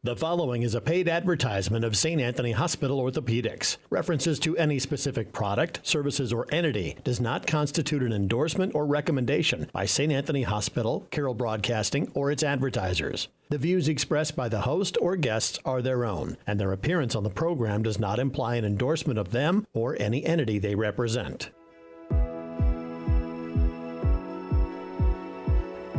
The following is a paid advertisement of St. Anthony Hospital Orthopedics. References to any specific product, services, or entity does not constitute an endorsement or recommendation by St. Anthony Hospital, Carroll Broadcasting, or its advertisers. The views expressed by the host or guests are their own, and their appearance on the program does not imply an endorsement of them or any entity they represent.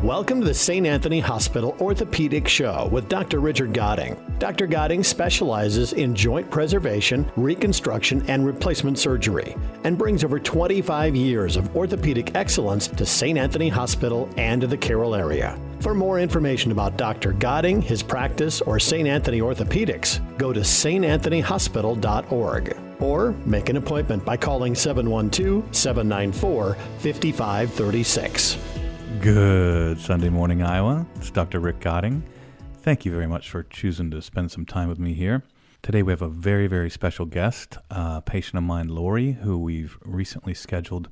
Welcome to the St. Anthony Hospital Orthopedic Show with Dr. Richard Godding. Dr. Godding specializes in joint preservation, reconstruction, and replacement surgery, and brings over 25 years of orthopedic excellence to St. Anthony Hospital and to the Carroll area. For more information about Dr. Godding, his practice, or St. Anthony Orthopedics, go to santanthonyhospital.org or make an appointment by calling 712-794-5536. Good Sunday morning, Iowa. It's Dr. Rick Godding. Thank you very much for choosing to spend some time with me here. Today we have a very, very special guest, a patient of mine, Lori, who we've recently scheduled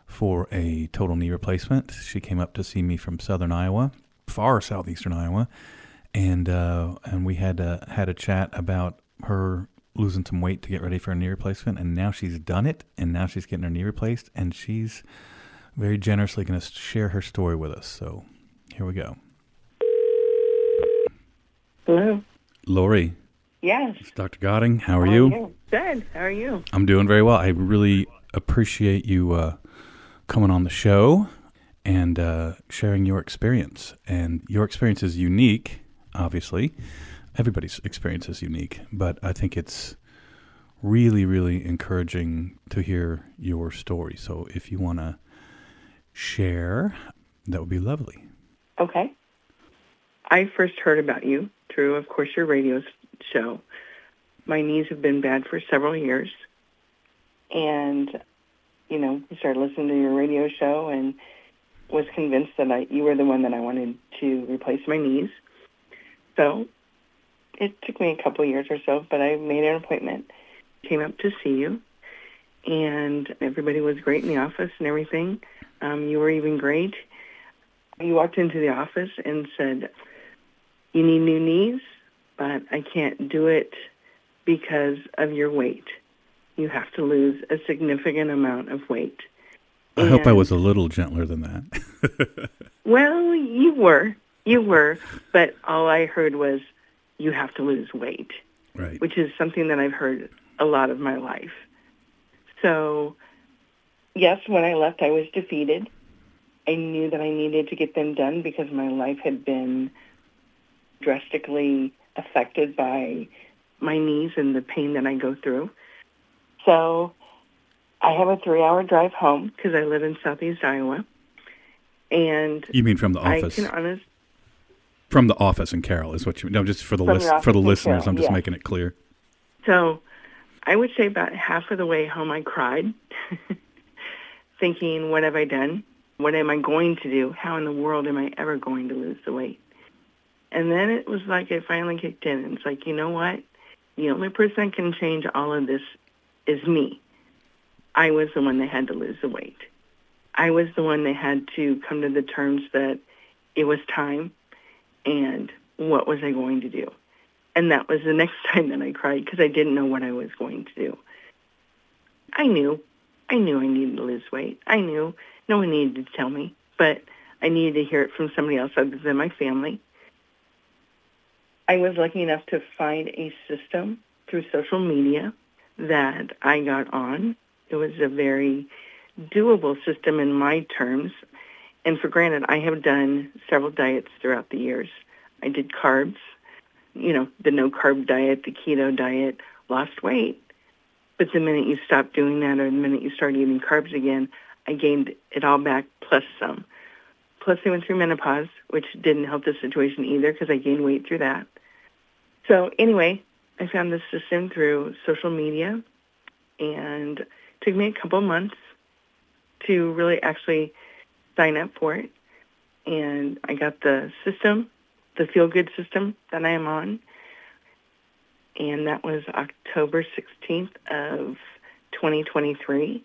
for a total knee replacement. She came up to see me from southern Iowa, far southeastern Iowa, and we had a chat about her losing some weight to get ready for a knee replacement, and now she's done it, and now she's getting her knee replaced, and she's very generously going to share her story with us. So here we go. Hello. Lori. Yes. It's Dr. Godding. How are you? Good. How are you? I'm doing very well. I really appreciate you coming on the show and sharing your experience. And your experience is unique, obviously. Everybody's experience is unique, but I think it's really, really encouraging to hear your story. So if you want to share, that would be lovely. Okay. I first heard about you through, of course, your radio show. My knees have been bad for several years. And, I started listening to your radio show and was convinced that you were the one that I wanted to replace my knees. So it took me a couple of years or so, but I made an appointment, came up to see you, and everybody was great in the office and everything. You were even great. You walked into the office and said, "You need new knees, but I can't do it because of your weight. You have to lose a significant amount of weight." I hope I was a little gentler than that. Well, you were, but all I heard was, "You have to lose weight," right? Which is something that I've heard a lot of my life. So, yes, when I left, I was defeated. I knew that I needed to get them done because my life had been drastically affected by my knees and the pain that I go through. So I have a 3-hour drive home because I live in southeast Iowa. And you mean from the office? From the office in Carroll is what you mean. No, just for the listeners, Carroll, I'm just making it clear. So I would say about half of the way home I cried, thinking, what have I done? What am I going to do? How in the world am I ever going to lose the weight? And then it was like it finally kicked in. And it's like, you know what? The only person that can change all of this is me. I was the one that had to lose the weight. I was the one that had to come to the terms that it was time and what was I going to do? And that was the next time that I cried because I didn't know what I was going to do. I knew I needed to lose weight. I knew. No one needed to tell me, but I needed to hear it from somebody else other than my family. I was lucky enough to find a system through social media that I got on. It was a very doable system in my terms. And for granted, I have done several diets throughout the years. I did carbs, the no-carb diet, the keto diet, lost weight. But the minute you stop doing that or the minute you start eating carbs again, I gained it all back plus some. Plus I went through menopause, which didn't help the situation either because I gained weight through that. So anyway, I found this system through social media, and it took me a couple months to really actually sign up for it. And I got the system, the feel-good system that I am on, and that was October 16th of 2023.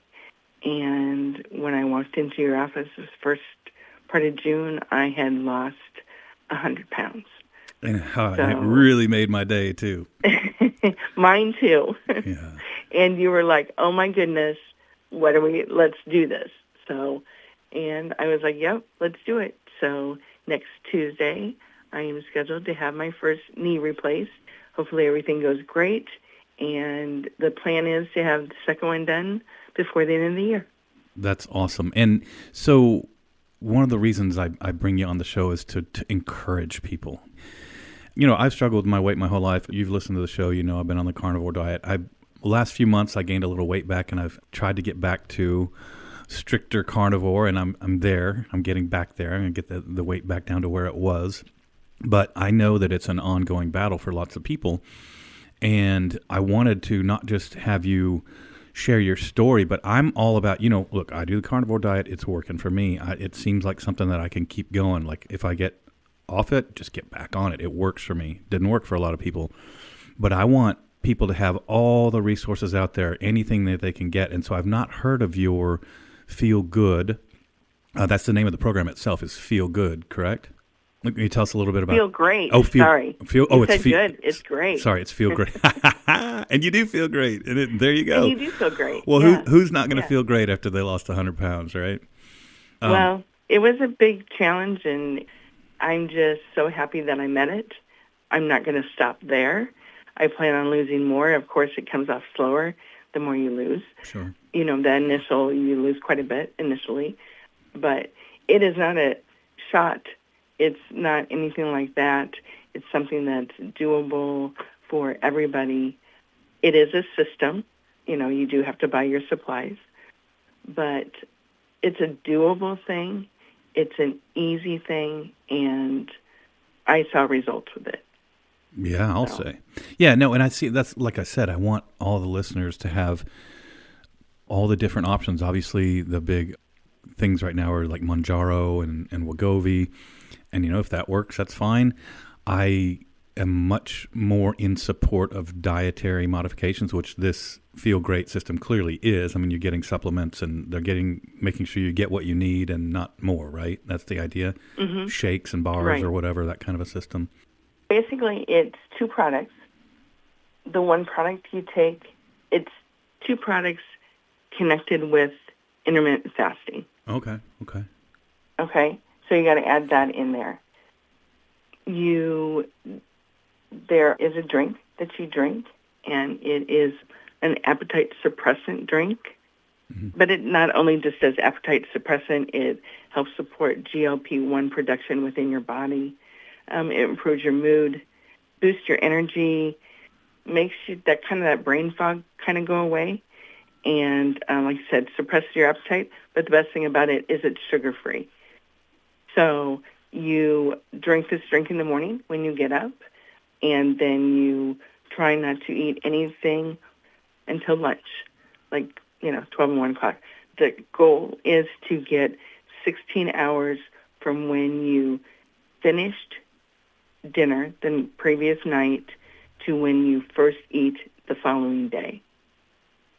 And when I walked into your office this first part of June, I had lost 100 pounds. And it So really made my day, too. mine too. Yeah. And you were like, oh my goodness, let's do this. So, and I was like, yep, let's do it. So next Tuesday, I am scheduled to have my first knee replaced. Hopefully everything goes great. And the plan is to have the second one done before the end of the year. That's awesome. And so one of the reasons I bring you on the show is to encourage people. You know, I've struggled with my weight my whole life. You've listened to the show. You know, I've been on the carnivore diet. Last few months, I gained a little weight back, and I've tried to get back to stricter carnivore, and I'm there. I'm getting back there. I'm going to get the weight back down to where it was. But I know that it's an ongoing battle for lots of people. And I wanted to not just have you share your story, but I'm all about, look, I do the carnivore diet. It's working for me. It seems like something that I can keep going. Like if I get off it, just get back on it. It works for me. Didn't work for a lot of people. But I want people to have all the resources out there, anything that they can get. And so I've not heard of your Feel Good. That's the name of the program itself, is Feel Good, correct? Can you tell us a little bit about Feel Great. Oh, sorry. It's good. It's great. Sorry, it's Feel Great. And you do feel great. And there you go. And you do feel great. Well, yeah. who's not going to feel great after they lost 100 pounds, right? Well, it was a big challenge, and I'm just so happy that I met it. I'm not going to stop there. I plan on losing more. Of course, it comes off slower the more you lose. Sure. You lose quite a bit initially. But it is not a shot. It's not anything like that. It's something that's doable for everybody. It is a system. You do have to buy your supplies. But it's a doable thing. It's an easy thing, and I saw results with it. Yeah, I'll say. Yeah, no, and I see that's like I said, I want all the listeners to have all the different options. Obviously, the big things right now are like Mounjaro and Wegovy, and if that works, that's fine. I am much more in support of dietary modifications, which this Feel Great system clearly is. I mean, you're getting supplements, and they're making sure you get what you need and not more, right? That's the idea. Mm-hmm. Shakes and bars or whatever, that kind of a system. Basically, it's two products. The one product you take, it's two products connected with intermittent fasting. Okay. Okay, so you got to add that in there. There is a drink that you drink, and it is an appetite suppressant drink. Mm-hmm. But it not only just does appetite suppressant, it helps support GLP-1 production within your body. It improves your mood, boosts your energy, makes you that brain fog kind of go away. And like I said, suppresses your appetite. But the best thing about it is it's sugar-free. So you drink this drink in the morning when you get up, and then you try not to eat anything until lunch, 12 and 1 o'clock. The goal is to get 16 hours from when you finished dinner the previous night to when you first eat the following day.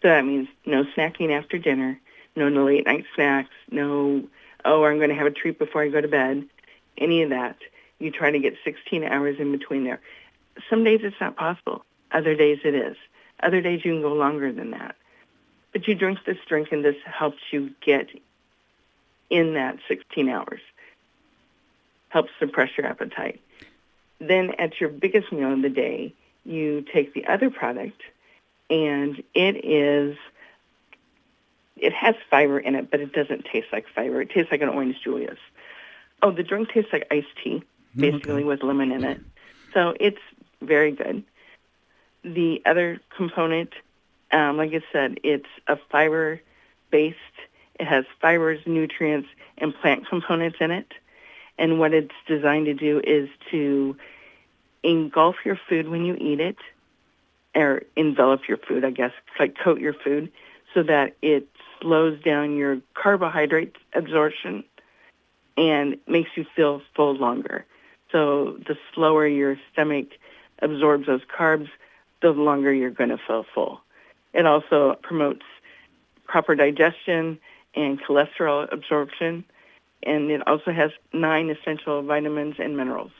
So that means no snacking after dinner, no late night snacks, no, I'm going to have a treat before I go to bed, any of that. You try to get 16 hours in between there. Some days it's not possible. Other days it is. Other days you can go longer than that. But you drink this drink, and this helps you get in that 16 hours. Helps suppress your appetite. Then at your biggest meal of the day, you take the other product, and it has fiber in it, but it doesn't taste like fiber. It tastes like an orange Julius. Oh, the drink tastes like iced tea, basically, with lemon in it. So it's very good. The other component, like I said, it's a fiber-based. It has fibers, nutrients, and plant components in it. And what it's designed to do is to engulf your food when you eat it, or envelop your food, I guess, coat your food, so that it slows down your carbohydrate absorption and makes you feel full longer. So the slower your stomach absorbs those carbs, the longer you're going to feel full. It also promotes proper digestion and cholesterol absorption, and it also has 9 essential vitamins and minerals.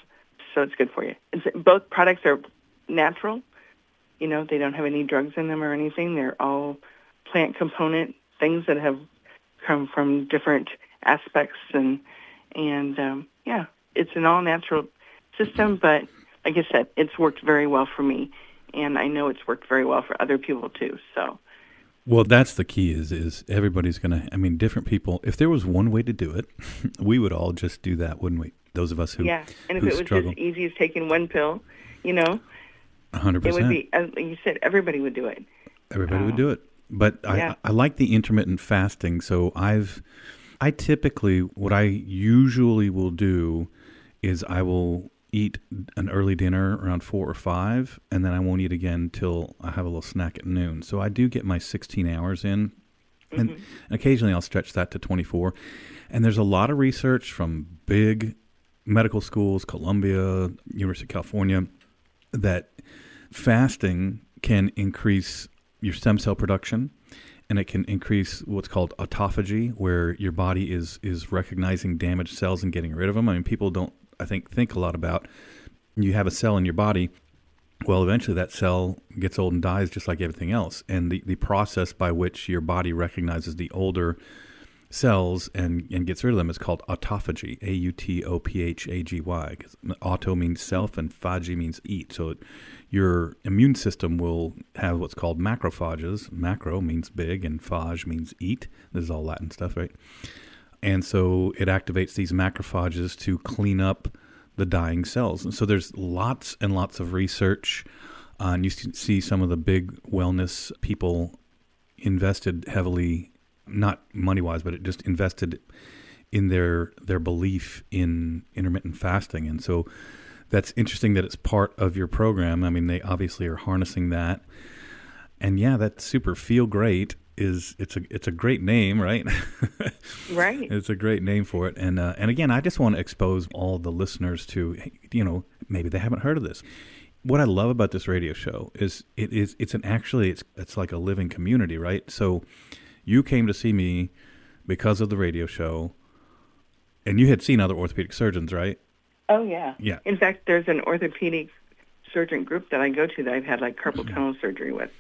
so it's good for you. Both products are natural. You know, they don't have any drugs in them or anything. They're all plant component things that have come from different aspects, and yeah, it's an all-natural system, but like I said, it's worked very well for me, and I know it's worked very well for other people too, so. Well, that's the key is everybody's going to, I mean, different people, if there was one way to do it, we would all just do that, wouldn't we? Those of us who Yeah, and if it was struggle. as easy as taking one pill, you know, 100%. it would be, as you said, everybody would do it. Everybody would do it. But yeah. I like the intermittent fasting. So I typically, what I usually will do is I will eat an early dinner around 4 or 5, and then I won't eat again till I have a little snack at noon. So I do get my 16 hours in, and occasionally I'll stretch that to 24. And there's a lot of research from big medical schools, Columbia, University of California, that fasting can increase your stem cell production, and it can increase what's called autophagy, where your body is recognizing damaged cells and getting rid of them. I mean, people don't, I think a lot about, you have a cell in your body, well, eventually that cell gets old and dies just like everything else. And the process by which your body recognizes the older cells and gets rid of them is called autophagy, A-U-T-O-P-H-A-G-Y. Auto means self and phagy means eat. So your immune system will have what's called macrophages. Macro means big and phage means eat. This is all Latin stuff, right? And so it activates these macrophages to clean up the dying cells. And so there's lots and lots of research. And you see some of the big wellness people invested heavily, not money-wise, but it just invested in their belief in intermittent fasting. And so that's interesting that it's part of your program. I mean, they obviously are harnessing that. And yeah, that super feel great it's a great name, right? Right. It's a great name for it. And again, I just want to expose all the listeners to, maybe they haven't heard of this. What I love about this radio show is it's like a living community, right? So you came to see me because of the radio show, and you had seen other orthopedic surgeons, right? Oh, yeah. Yeah. In fact, there's an orthopedic surgeon group that I go to that I've had like carpal tunnel surgery with,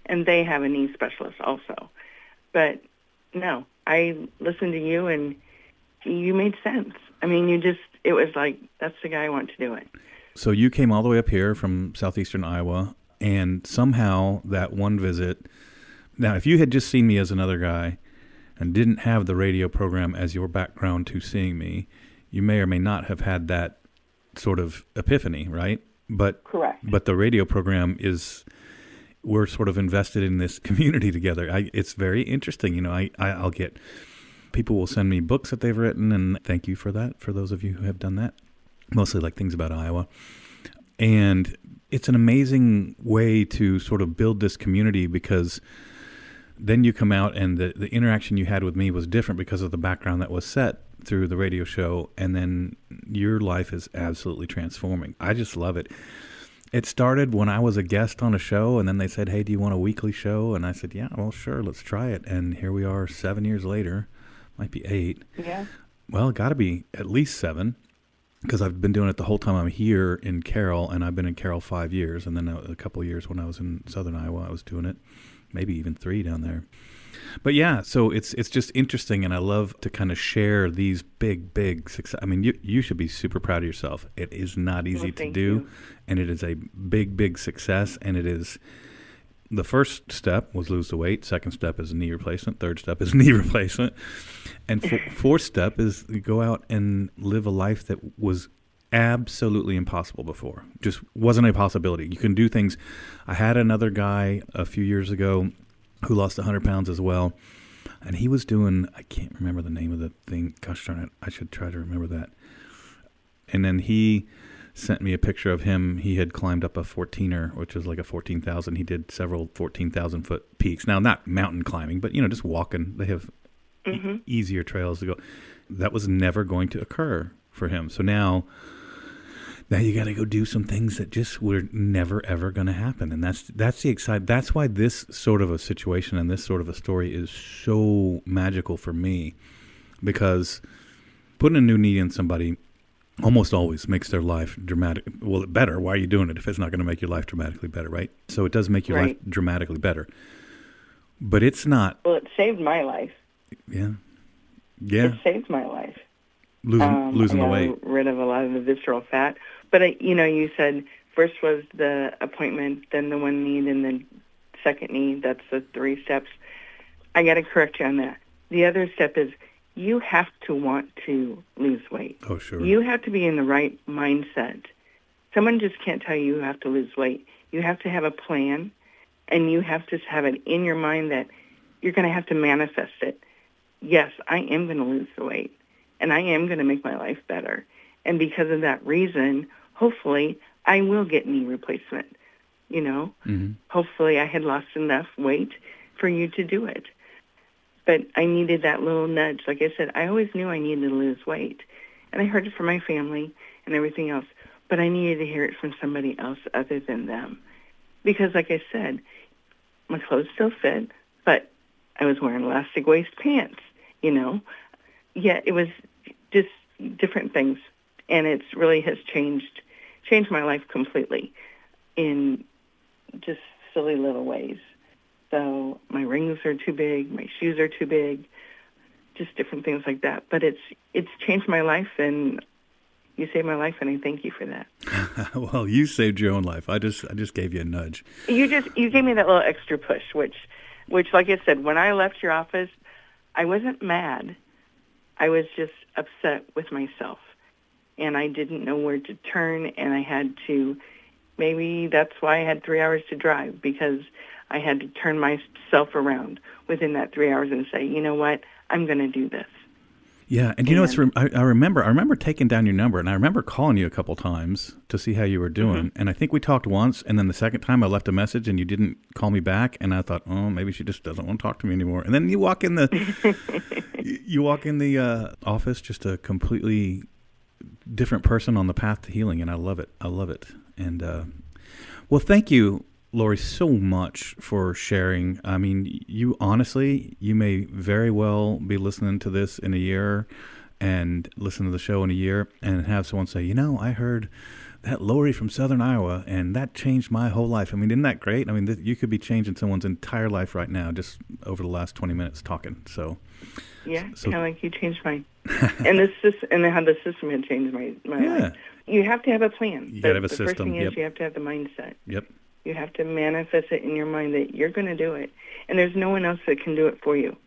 and they have a knee specialist also. But no, I listened to you, and you made sense. I mean, it was like, that's the guy I want to do it. So you came all the way up here from southeastern Iowa, and somehow that one visit, now if you had just seen me as another guy and didn't have the radio program as your background to seeing me, you may or may not have had that sort of epiphany, right? But correct. But the radio program we're sort of invested in this community together. It's very interesting. I'll get, people will send me books that they've written, and thank you for that, for those of you who have done that. Mostly like things about Iowa. And it's an amazing way to sort of build this community, because then you come out and the interaction you had with me was different because of the background that was set through the radio show, and then your life is absolutely transforming. I just love it. It started when I was a guest on a show, and then they said, hey, do you want a weekly show? And I said, yeah, well, sure, let's try it. And here we are 7 years later, might be 8. Yeah. Well, got to be at least 7. Because I've been doing it the whole time I'm here in Carroll, and I've been in Carroll 5 years, and then a couple of years when I was in southern Iowa, I was doing it, maybe even 3 down there. But yeah, so it's just interesting, and I love to kind of share these big success. I mean, you should be super proud of yourself. It is not easy to do, and it is a big success, and it is. The first step was lose the weight. Second step is knee replacement. Third step is knee replacement. And fourth step is go out and live a life that was absolutely impossible before. Just wasn't a possibility. You can do things. I had another guy a few years ago who lost 100 pounds as well. And he was doing, I can't remember the name of the thing. Gosh darn it. I should try to remember that. And then he sent me a picture of him. He had climbed up a 14er, which was like a 14,000. He did several 14,000 foot peaks. Now, not mountain climbing, but, just walking. They have easier trails to go. That was never going to occur for him. So now you got to go do some things that just were never, ever going to happen. And that's the exciting. That's why this sort of a situation and this sort of a story is so magical for me, because putting a new knee in somebody, almost always makes their life better. Why are you doing it if it's not going to make your life dramatically better, right? So it does make your life dramatically better. But it's not. Well, it saved my life. Yeah. It saved my life. Losing the weight. Rid of a lot of the visceral fat. But, you said first was the appointment, then the one need, and then second need. That's the 3 steps. I got to correct you on that. The other step is you have to want to lose weight. Oh, sure. You have to be in the right mindset. Someone just can't tell you have to lose weight. You have to have a plan, and you have to have it in your mind that you're going to have to manifest it. Yes, I am going to lose the weight, and I am going to make my life better. And because of that reason, hopefully, I will get knee replacement. Hopefully I had lost enough weight for you to do it. But I needed that little nudge. Like I said, I always knew I needed to lose weight. And I heard it from my family and everything else. But I needed to hear it from somebody else other than them. Because like I said, my clothes still fit, but I was wearing elastic waist pants, Yeah, it was just different things. And it really has changed my life completely in just silly little ways. So my rings are too big, my shoes are too big, just different things like that. But it's changed my life, and you saved my life, and I thank you for that. Well, you saved your own life. I just gave you a nudge. You gave me that little extra push, which like I said, when I left your office, I wasn't mad. I was just upset with myself, and I didn't know where to turn, and I had to. Maybe that's why I had 3 hours to drive, because I had to turn myself around within that 3 hours and say, you know what, I'm going to do this. Yeah, and I remember taking down your number, and I remember calling you a couple times to see how you were doing. Mm-hmm. And I think we talked once, and then the second time I left a message, and you didn't call me back, and I thought, oh, maybe she just doesn't want to talk to me anymore. And then you walk in the office, just a completely different person on the path to healing, and I love it. And well, thank you, Lori, so much for sharing. I mean, you may very well be listening to this in a year and listen to the show in a year and have someone say, I heard that Lori from Southern Iowa, and that changed my whole life. I mean, isn't that great? I mean, you could be changing someone's entire life right now just over the last 20 minutes talking. So, yeah, kind of like you changed mine. and how the system had changed my life. You have to have a plan. You got to have a system. The first thing is you have to have the mindset. Yep. You have to manifest it in your mind that you're going to do it. And there's no one else that can do it for you.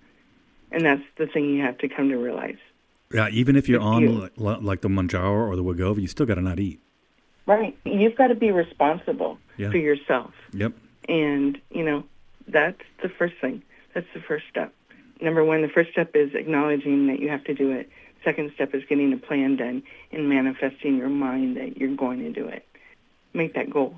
And that's the thing you have to come to realize. Yeah, even if you're on like the Manjaro or the Wegovy, you still got to not eat. Right. You've got to be responsible for yourself. Yep. And, that's the first thing. That's the first step. Number one, the first step is acknowledging that you have to do it. Second step is getting a plan done and manifesting your mind that you're going to do it. Make that goal.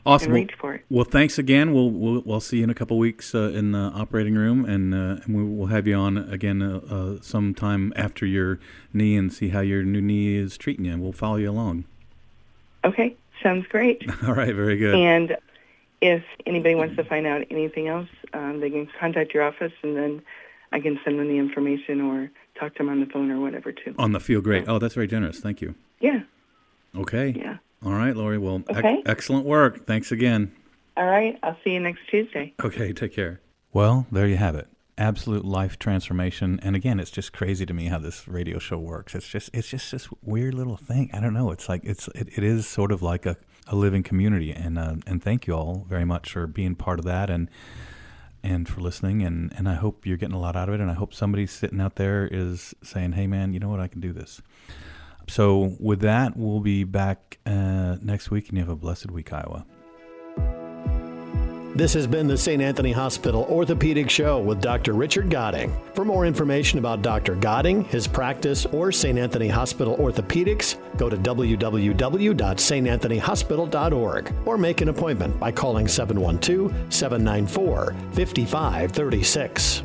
Awesome. And reach for it. Well, thanks again. We'll see you in a couple weeks in the operating room, and we'll have you on again sometime after your knee and see how your new knee is treating you. And we'll follow you along. Okay, sounds great. All right, very good. And if anybody wants to find out anything else, they can contact your office, and then I can send them the information or talk to them on the phone or whatever, too. On the Feel Great. Oh, that's very generous. Thank you. Yeah. Okay. Yeah. All right, Lori. Well, excellent work. Thanks again. All right. I'll see you next Tuesday. Okay. Take care. Well, there you have it. Absolute life transformation. And again, it's just crazy to me how this radio show works. It's just this weird little thing. I don't know. It's like it is sort of like a living community. And thank you all very much for being part of that and for listening. And I hope you're getting a lot out of it. And I hope somebody sitting out there is saying, hey, man, you know what? I can do this. So with that, we'll be back next week, and you have a blessed week, Iowa. This has been the St. Anthony Hospital Orthopedic Show with Dr. Richard Godding. For more information about Dr. Godding, his practice, or St. Anthony Hospital Orthopedics, go to www.santanthonyhospital.org or make an appointment by calling 712-794-5536.